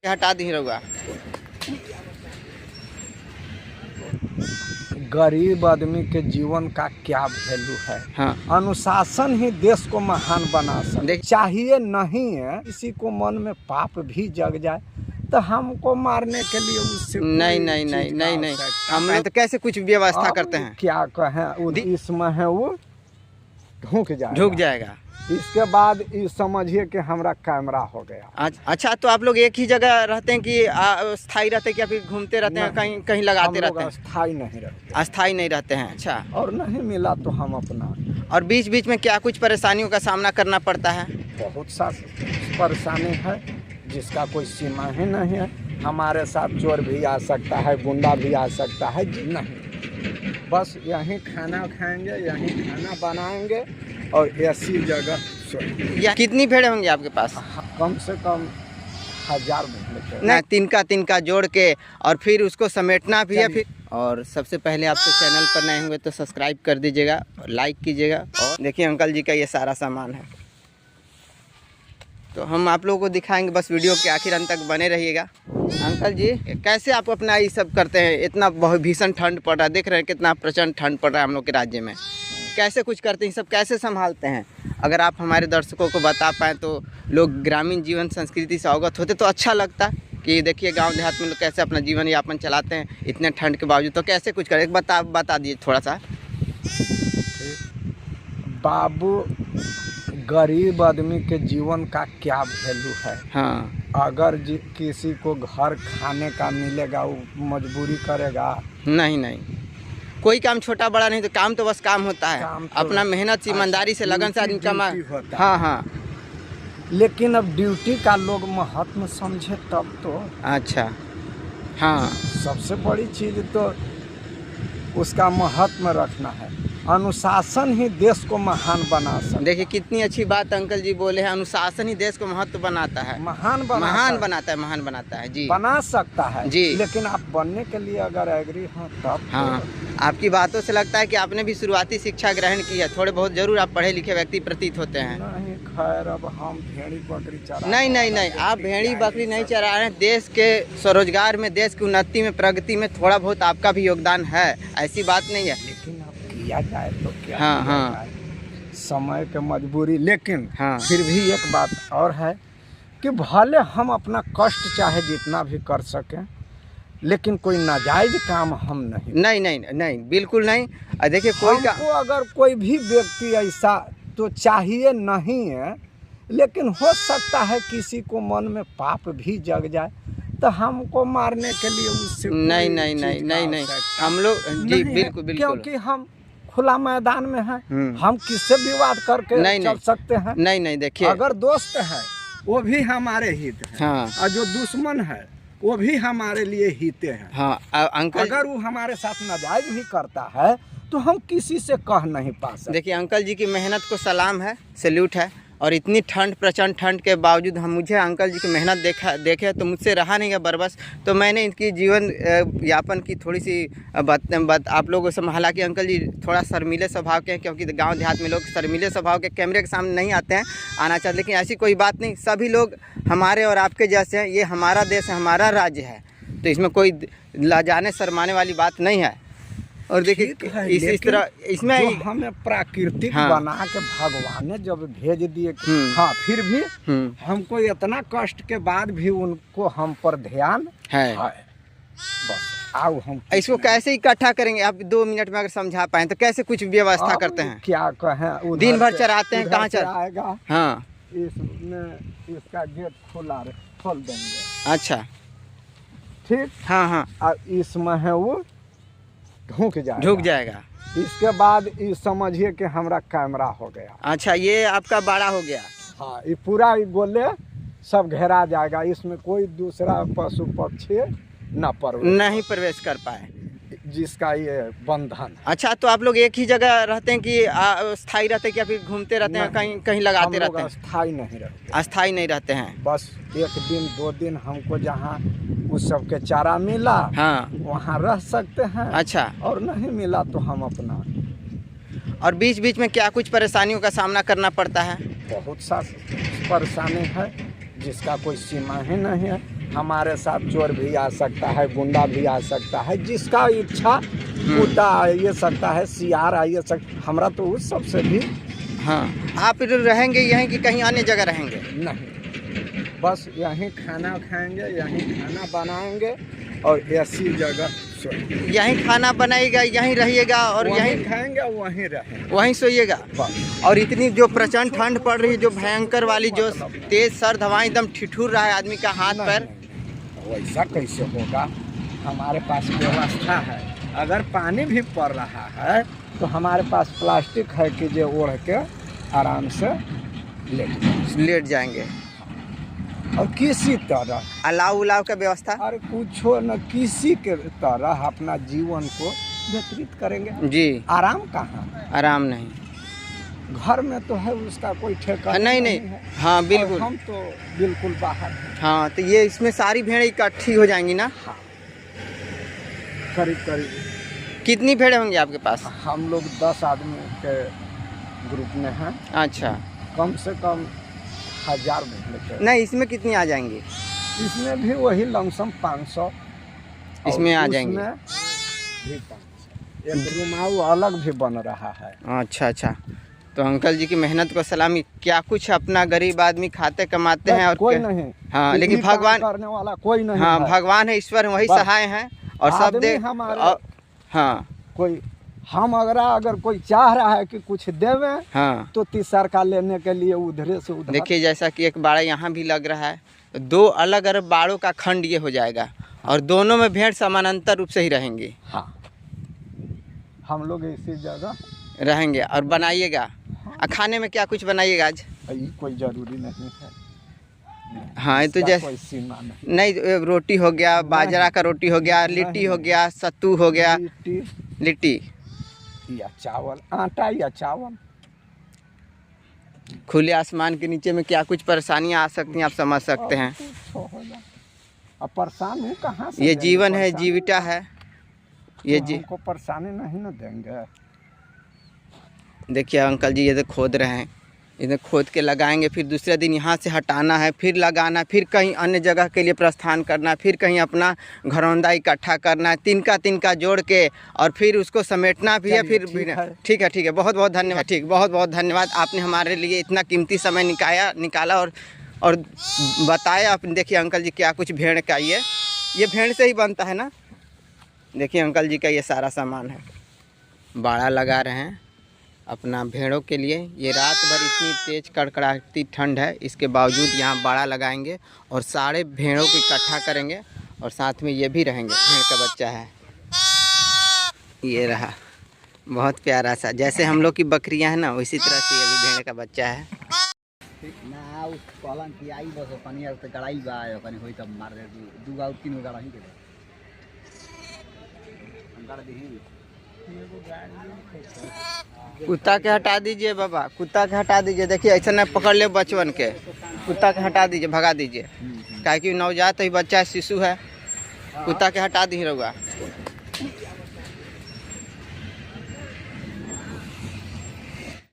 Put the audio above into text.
हटा दी रहुआ। गरीब आदमी के जीवन का क्या वैल्यू है। हाँ। अनुशासन ही देश को महान बना सकता। चाहिए नहीं है किसी को मन में पाप भी जग जाए तो हमको मारने के लिए उससे नहीं नहीं नहीं नहीं नहीं हम लोग तो कैसे कुछ व्यवस्था करते हैं। क्या कहें इसमें है वो झुक जाएगा। इसके बाद ये समझिए कि हमारा कैमरा हो गया। अच्छा, तो आप लोग एक ही जगह रहते हैं कि स्थायी रहते हैं, क्या फिर घूमते रहते हैं, कहीं कहीं लगाते रहते हैं? स्थायी नहीं रहते। अस्थायी नहीं रहते हैं। अच्छा। और नहीं मिला तो हम अपना। और बीच बीच में क्या कुछ परेशानियों का सामना करना पड़ता है? बहुत सा परेशानी है जिसका कोई सीमा ही नहीं है। हमारे साथ चोर भी आ सकता है, गुंडा भी आ सकता है। नहीं, बस यहीं खाना खाएंगे, यहीं खाना बनाएंगे और ऐसी जगह। या कितनी भेड़ें होंगी आपके पास? कम से कम 1000 भेड़ें। ना तिनका जोड़ के और फिर उसको समेटना भी है फिर। और सबसे पहले आप तो चैनल पर नए हुए तो सब्सक्राइब कर दीजिएगा, लाइक कीजिएगा। और देखिए अंकल जी का ये सारा सामान है, तो हम आप लोगों को दिखाएंगे। बस वीडियो के आखिर अंत तक बने रहिएगा। अंकल जी, कैसे आप अपना ये सब करते हैं? इतना बहुत भीषण ठंड पड़ रहा है, देख रहे हैं कितना प्रचंड ठंड पड़ रहा है हम लोग के राज्य में। कैसे कुछ करते हैं, सब कैसे संभालते हैं? अगर आप हमारे दर्शकों को बता पाएँ तो लोग ग्रामीण जीवन संस्कृति से अवगत होते तो अच्छा लगता कि देखिए गांव देहात में लोग कैसे अपना जीवन यापन चलाते हैं इतने ठंड के बावजूद। तो कैसे कुछ करें, बता दीजिए थोड़ा सा। बाबू, गरीब आदमी के जीवन का क्या वैल्यू है। हाँ। अगर किसी को घर खाने का मिलेगा वो मजबूरी करेगा? नहीं, कोई काम छोटा बड़ा नहीं, तो काम तो बस काम होता है। अपना मेहनत ईमानदारी से लगन से आदमी कमा। हाँ। लेकिन अब ड्यूटी का लोग महत्व समझे तब तो। अच्छा। हाँ। सबसे बड़ी चीज़ तो उसका महत्व रखना है। अनुशासन ही देश को महान बना सकता। देखिए कितनी अच्छी बात अंकल जी बोले हैं, अनुशासन ही देश को महत्व बनाता है, महान बनाता है जी। बना सकता है जी। लेकिन आप बनने के लिए अगर एग्री हो तब। हाँ तो। आपकी बातों से लगता है कि आपने भी शुरुआती शिक्षा ग्रहण की है, थोड़े बहुत जरूर आप पढ़े लिखे व्यक्ति प्रतीत होते हैं। नहीं, खैर अब हम भेड़ी बकरी चरा। नहीं, आप भेड़ी बकरी नहीं चरा रहे हैं। देश के स्वरोजगार में, देश की उन्नति में, प्रगति में थोड़ा बहुत आपका भी योगदान है, ऐसी बात नहीं है। लेकिन अब किया जाए तो क्या? हाँ। समय के मजबूरी। लेकिन हाँ। फिर भी एक बात और है कि भले हम अपना कष्ट चाहे जितना भी कर सकें, लेकिन कोई नाजायज काम हम नहीं, बिल्कुल नहीं। देखिए हमको अगर कोई भी व्यक्ति ऐसा तो चाहिए नहीं है, लेकिन हो सकता है किसी को मन में पाप भी जग जाए तो हमको मारने के लिए उससे नहीं हम लोग जी बिल्कुल। क्योंकि हम खुला मैदान में हैं, हम किससे विवाद करके चल सकते हैं? नहीं, देखिए अगर दोस्त है वो भी हमारे हित है। हाँ। और जो दुश्मन है वो भी हमारे लिए हित है। हाँ। अंकल, अगर वो हमारे साथ नाजायज भी करता है तो हम किसी से कह नहीं पा सकते। देखिए अंकल जी की मेहनत को सलाम है, सैल्यूट है। और इतनी ठंड, प्रचंड ठंड के बावजूद मुझे अंकल जी की मेहनत देखे तो मुझसे रहा नहीं गया बरबस। तो मैंने इनकी जीवन यापन की थोड़ी सी बात आप लोगों से। हालांकि अंकल जी थोड़ा शर्मीले स्वभाव के हैं, क्योंकि गांव देहात में लोग शर्मीले स्वभाव के कैमरे के सामने नहीं आते हैं, आना चाहते। लेकिन ऐसी कोई बात नहीं, सभी लोग हमारे और आपके जैसे हैं। ये हमारा देश है, हमारा राज्य है, तो इसमें कोई लाजाने शर्माने वाली बात नहीं है। और देखिए इस तरह इसमें हमें प्राकृतिक बना के भगवान ने जब भेज दिए। हाँ, फिर भी हमको इतना कष्ट के बाद भी उनको हम पर ध्यान है। बस आओ हम इसको कैसे इकट्ठा करेंगे? आप 2 मिनट में अगर समझा पाए तो कैसे कुछ व्यवस्था करते हैं? क्या कहें, दिन भर चराते हैं, कहाँ चराएगा? हाँ, इसमें इसका गेट खोल देंगे। अच्छा, ठीक। हाँ। और इसमें है वो झुक जाएगा। इसके बाद ये समझिए कि हमारा कैमरा हो गया। अच्छा, ये आपका बाड़ा हो गया। हाँ, ये पूरा ये गोले सब घेरा जाएगा। इसमें कोई दूसरा पशु पक्षी नहीं प्रवेश कर पाए, जिसका ये बंधन। अच्छा, तो आप लोग एक ही जगह रहते हैं कि स्थायी रहते हैं, क्या फिर घूमते रहते हैं, कहीं कहीं लगाते रहते हैं? अस्थायी नहीं रहते हैं। बस 1 दिन 2 दिन हमको जहाँ उस सब के चारा मिला, हाँ, वहाँ रह सकते हैं। अच्छा। और नहीं मिला तो हम अपना। और बीच बीच में क्या कुछ परेशानियों का सामना करना पड़ता है? बहुत सा परेशानी है जिसका कोई सीमा ही नहीं है। हमारे साथ चोर भी आ सकता है, गुंडा भी आ सकता है, जिसका इच्छा कुत्ता आइए सकता है, सियार आइए सकता, हमरा तो उस सब से भी हाँ, आप इधर रहेंगे यहीं कि कहीं अन्य जगह रहेंगे? नहीं, बस यहीं खाना खाएंगे, यहीं खाना बनाएंगे और ऐसी जगह सोएंगे। यहीं खाना बनाएगा, यहीं रहिएगा और यहीं खाएंगे, वहीं रहेंगे, वहीं सोइएगा। बस। और इतनी जो प्रचंड ठंड पड़ रही है, जो भयंकर वाली, जो तेज सर्द हवाएं, एकदम ठिठुर रहा है आदमी का हाथ पैर। वैसा कैसे होगा? हमारे पास व्यवस्था है, अगर पानी भी पड़ रहा है तो हमारे पास प्लास्टिक है कि जो ओढ़ के आराम से लेट जाएंगे। और किसी तरह अलाव उलाव का व्यवस्था? और कुछो न किसी के तरह अपना जीवन को व्यतीत करेंगे। जी। आराम कहाँ? आराम नहीं, घर में तो है, उसका कोई ठेका नहीं है। हाँ बिल्कुल, हम तो बिल्कुल बाहर हैं। हाँ, तो ये इसमें सारी भेड़ें इकट्ठी हो जाएंगी ना? हाँ, करीब कितनी भेड़ें होंगी आपके पास? हम लोग 10 आदमी के ग्रुप में हैं। अच्छा, कम से कम 1000 भेड़। नहीं, इसमें कितनी आ जाएंगी? इसमें भी वही लमसम 500 इसमें आ जाएंगे भी 500। एक रुमाल अलग भी बन रहा है। अच्छा, तो अंकल जी की मेहनत को सलामी। क्या कुछ अपना गरीब आदमी खाते कमाते हैं और कोई नहीं। हाँ, लेकिन भगवान करने वाला कोई नहीं। हाँ, है। भगवान है, ईश्वर वही सहाय हैं और सब दे हमारे। हाँ, कोई हम अगर कोई चाह रहा है कि कुछ देवे, हाँ, तो तीसर का लेने के लिए उधरे से उधर। देखिए जैसा कि एक बाड़ा यहाँ भी लग रहा है, तो 2 अलग अलग बाड़ों का खंड ये हो जाएगा और दोनों में भेड़ समानांतर रूप से ही रहेंगी। हाँ, हम लोग इसी जगह रहेंगे और बनाइएगा। खाने में क्या कुछ बनाइएगा आज? कोई जरूरी नहीं है। हाँ, ये तो जैसे कोई सीमा नहीं। रोटी हो गया, बाजरा का रोटी हो गया, लिट्टी हो गया, सत्तू हो गया, लिट्टी या चावल, आटा या चावल। खुले आसमान के नीचे में क्या कुछ परेशानियां आ सकती हैं, आप समझ सकते हैं। अब परेशान हूँ कहाँ से? ये जीवन है, जीविका है ये हमको परेशानी नहीं ना देंगे। देखिए अंकल जी, ये तो खोद रहे हैं, इन्हें खोद के लगाएंगे, फिर दूसरे दिन यहाँ से हटाना है, फिर लगाना, फिर कहीं अन्य जगह के लिए प्रस्थान करना, फिर कहीं अपना घरौंदा इकट्ठा करना, तिनका जोड़ के और फिर उसको समेटना भी है। फिर ठीक है, बहुत बहुत धन्यवाद। ठीक, बहुत बहुत धन्यवाद, आपने हमारे लिए इतना कीमती समय निकाला और बताया। आप देखिए अंकल जी, क्या कुछ भेड़ का ये भेड़ से ही बनता है ना। देखिए अंकल जी का ये सारा सामान है, बाड़ा लगा रहे हैं अपना भेड़ों के लिए। ये रात भर इतनी तेज कड़कड़ाती ठंड है, इसके बावजूद यहाँ बाड़ा लगाएंगे और सारे भेड़ों को इकट्ठा करेंगे और साथ में ये भी रहेंगे। भेड़ का बच्चा है, ये रहा, बहुत प्यारा सा, जैसे हम लोग की बकरियां हैं ना, उसी तरह से ये भी भेड़ का बच्चा है। कुत्ता के हटा दीजिए बाबा, कुत्ता के हटा दीजिए। देखिए ऐसा ना पकड़ ले बचवन के, कुत्ता के हटा दीजिए, भगा दीजिए, काहे कि नवजात ही बच्चा है, शिशु है। कुत्ता के हटा दी रहुआ।